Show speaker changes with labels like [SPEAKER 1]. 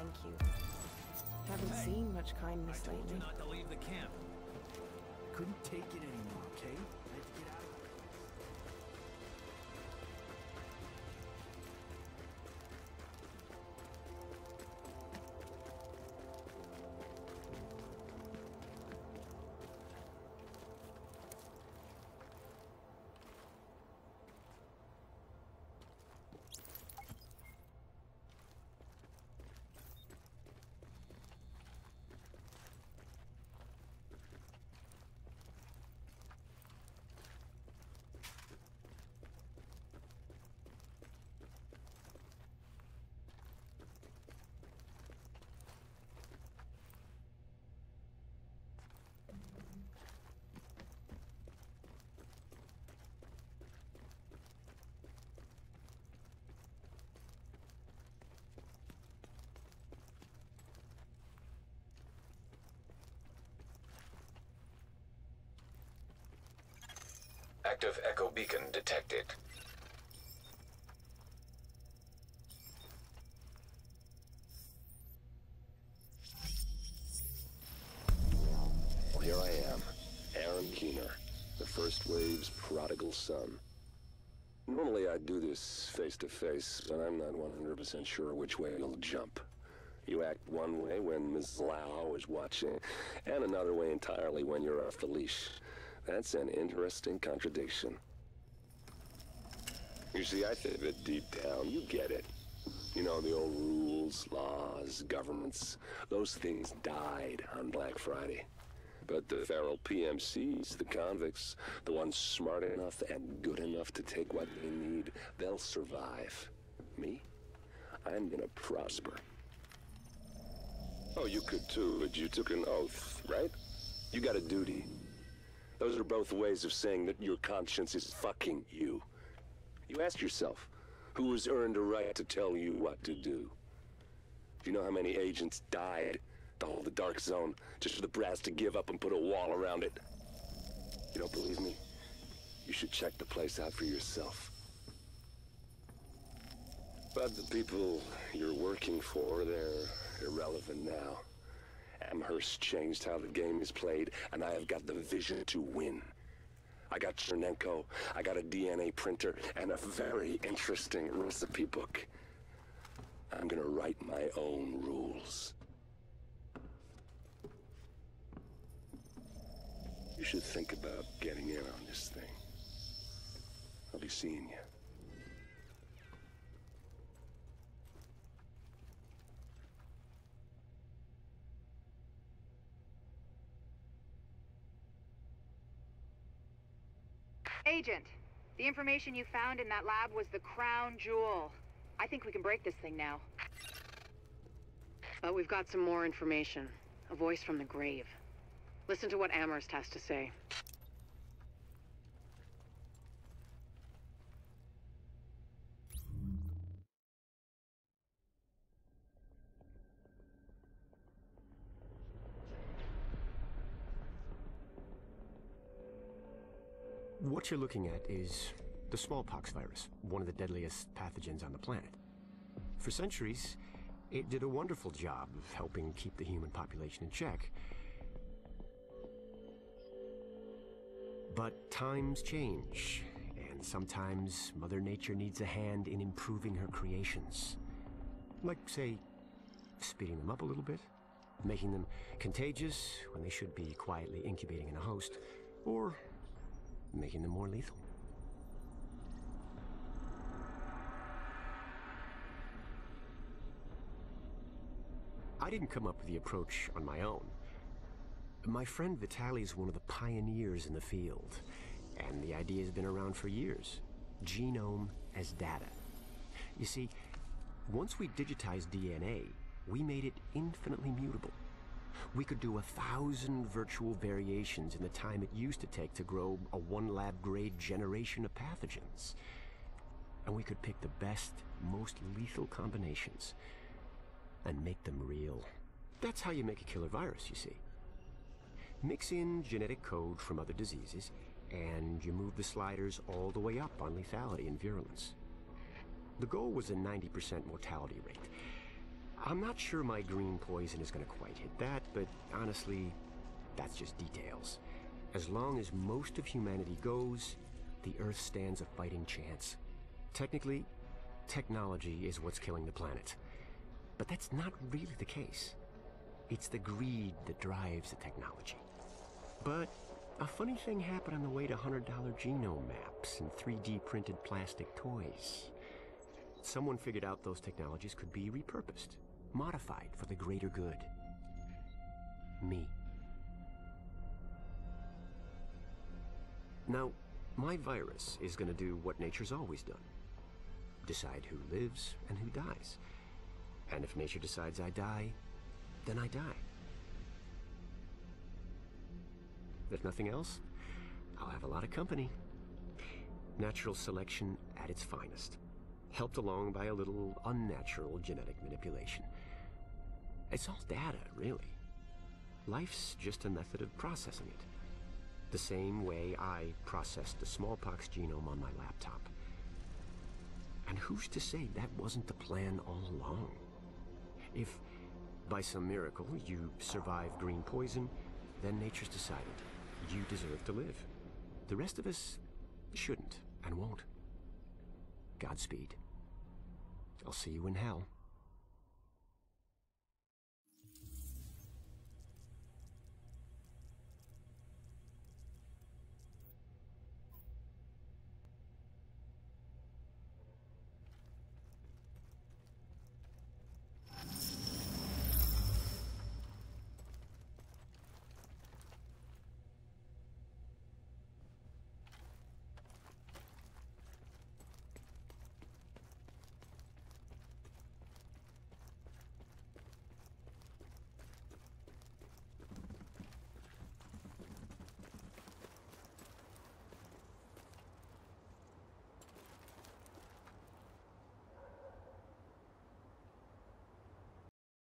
[SPEAKER 1] thank you. Haven't seen much kindness
[SPEAKER 2] I told
[SPEAKER 1] lately.
[SPEAKER 2] you not to leave the camp. Couldn't take it anymore, okay? Let's get out of here.
[SPEAKER 3] Active echo beacon detected.
[SPEAKER 4] Well, here I am, Aaron Keener, the First Wave's prodigal son. Normally I'd do this face-to-face, but I'm not 100% sure which way you'll jump. You act one way when Ms. Lau is watching, and another way entirely when you're off the leash. That's an interesting contradiction. You see, I think that deep down, you get it. You know, the old rules, laws, governments, those things died on Black Friday. But the feral PMCs, the convicts, the ones smart enough and good enough to take what they need, they'll survive. Me? I'm gonna prosper. Oh, you could too, but you took an oath, right? You got a duty. Those are both ways of saying that your conscience is fucking you. You ask yourself, who has earned a right to tell you what to do? Do you know how many agents died to hold the Dark Zone just for the brass to give up and put a wall around it? You don't believe me? You should check the place out for yourself. But the people you're working for, they're irrelevant now. Amherst changed how the game is played, and I have got the vision to win. I got Chernenko, I got a DNA printer, and a very interesting recipe book. I'm gonna write my own rules. You should think about getting in on this thing. I'll be seeing you.
[SPEAKER 5] Agent, the information you found in that lab was the crown jewel. I think we can break this thing now. But we've got some more information. A voice from the grave. Listen to what Amherst has to say.
[SPEAKER 6] What you're looking at is the smallpox virus, one of the deadliest pathogens on the planet. For centuries, it did a wonderful job of helping keep the human population in check. But times change, and sometimes Mother Nature needs a hand in improving her creations. Like, say, speeding them up a little bit, making them contagious when they should be quietly incubating in a host, or making them more lethal. I didn't come up with the approach on my own. My friend Vitaly is one of the pioneers in the field, and the idea has been around for years. Genome as data. You see, once we digitized DNA, we made it infinitely mutable. We could do 1,000 virtual variations in the time it used to take to grow a one-lab-grade generation of pathogens. And we could pick the best, most lethal combinations and make them real. That's how you make a killer virus, you see. Mix in genetic code from other diseases, and you move the sliders all the way up on lethality and virulence. The goal was a 90% mortality rate. I'm not sure my green poison is going to quite hit that, but honestly, that's just details. As long as most of humanity goes, the Earth stands a fighting chance. Technically, technology is what's killing the planet. But that's not really the case. It's the greed that drives the technology. But a funny thing happened on the way to $100 genome maps and 3D printed plastic toys. Someone figured out those technologies could be repurposed, modified for the greater good. Me. Now, my virus is going to do what nature's always done. Decide who lives and who dies. And if nature decides I die, then I die. If nothing else, I'll have a lot of company. Natural selection at its finest, helped along by a little unnatural genetic manipulation. It's all data, really. Life's just a method of processing it. The same way I processed the smallpox genome on my laptop. And who's to say that wasn't the plan all along? If, by some miracle, you survive green poison, then nature's decided you deserve to live. The rest of us shouldn't and won't. Godspeed. I'll see you in hell.